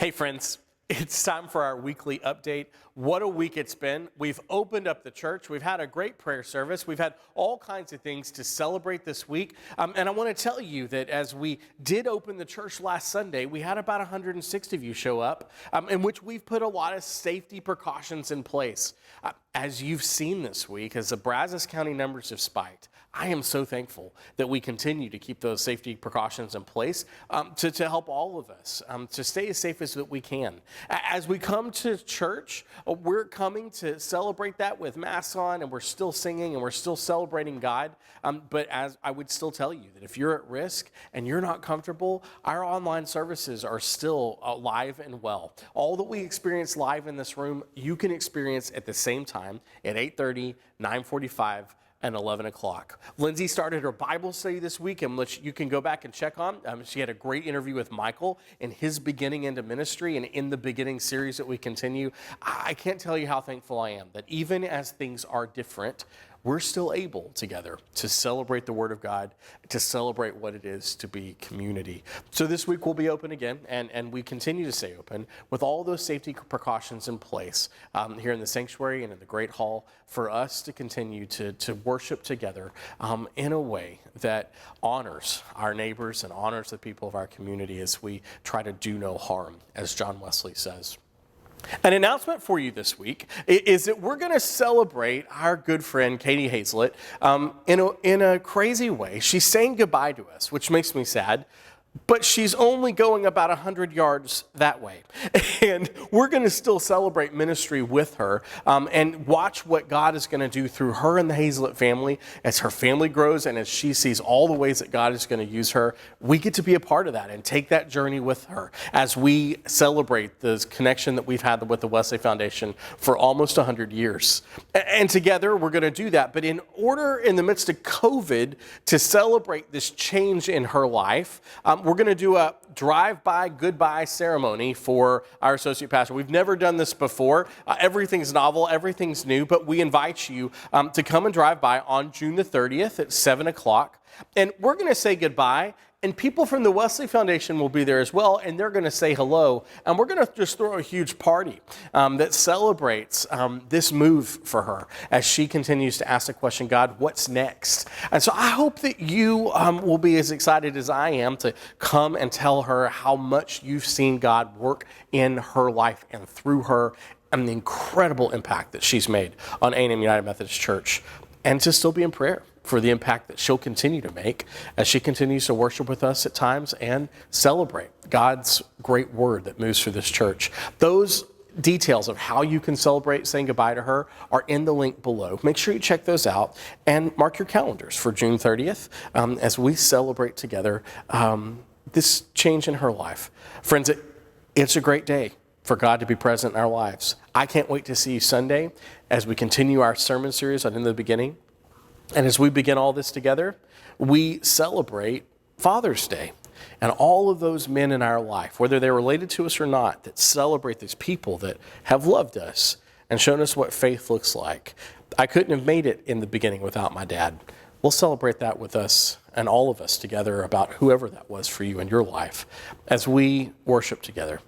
Hey friends, it's time for our weekly update. What a week it's been. We've opened up the church. We've had a great prayer service. We've had all kinds of things to celebrate this week. And I want to tell you that as we did open the church last Sunday, we had about 160 of you show up, in which we've put a lot of safety precautions in place. As you've seen this week, as the Brazos County numbers have spiked, I am so thankful that we continue to keep those safety precautions in place to help all of us to stay as safe as we can. As we come to church, we're coming to celebrate that with masks on, and we're still singing and we're still celebrating God. But as I would still tell you that if you're at risk and you're not comfortable, our online services are still live and well. All that we experience live in this room, you can experience at the same time at 8:30, 9:45, and 11 o'clock. Lindsay started her Bible study this week, and which you can go back and check on. She had a great interview with Michael in his beginning into ministry and in the beginning series that we continue. I can't tell you how thankful I am that even as things are different, we're still able together to celebrate the Word of God, to celebrate what it is to be community. So this week we'll be open again, and we continue to stay open with all those safety precautions in place here in the sanctuary and in the Great Hall for us to continue to worship together in a way that honors our neighbors and honors the people of our community as we try to do no harm, as John Wesley says. An announcement for you this week is that we're going to celebrate our good friend Katy Haislet in a crazy way. She's saying goodbye to us, which makes me sad, but she's only going about 100 yards that way. And we're going to still celebrate ministry with her and watch what God is going to do through her and the Haislet family as her family grows and as she sees all the ways that God is going to use her. We get to be a part of that and take that journey with her as we celebrate the connection that we've had with the Wesley Foundation for almost 100 years. And together we're going to do that. But in order, in the midst of COVID, to celebrate this change in her life, we're going to do a drive-by goodbye ceremony for our associate pastor. We've never done this before. Everything's novel, everything's new, but we invite you to come and drive by on June the 30th at 7 o'clock. And we're going to say goodbye, and people from the Wesley Foundation will be there as well, and they're going to say hello. And we're going to just throw a huge party that celebrates this move for her as she continues to ask the question, God, what's next? And so I hope that you will be as excited as I am to come and tell her how much you've seen God work in her life and through her and the incredible impact that she's made on A&M United Methodist Church, and to still be in prayer for the impact that she'll continue to make as she continues to worship with us at times and celebrate God's great word that moves through this church. Those details of how you can celebrate saying goodbye to her are in the link below. Make sure you check those out and mark your calendars for June 30th as we celebrate together this change in her life. Friends, it's a great day for God to be present in our lives. I can't wait to see you Sunday as we continue our sermon series on In the Beginning. And as we begin all this together, we celebrate Father's Day and all of those men in our life, whether they're related to us or not, that celebrate these people that have loved us and shown us what faith looks like. I couldn't have made it in the beginning without my dad. We'll celebrate that with us and all of us together about whoever that was for you in your life as we worship together.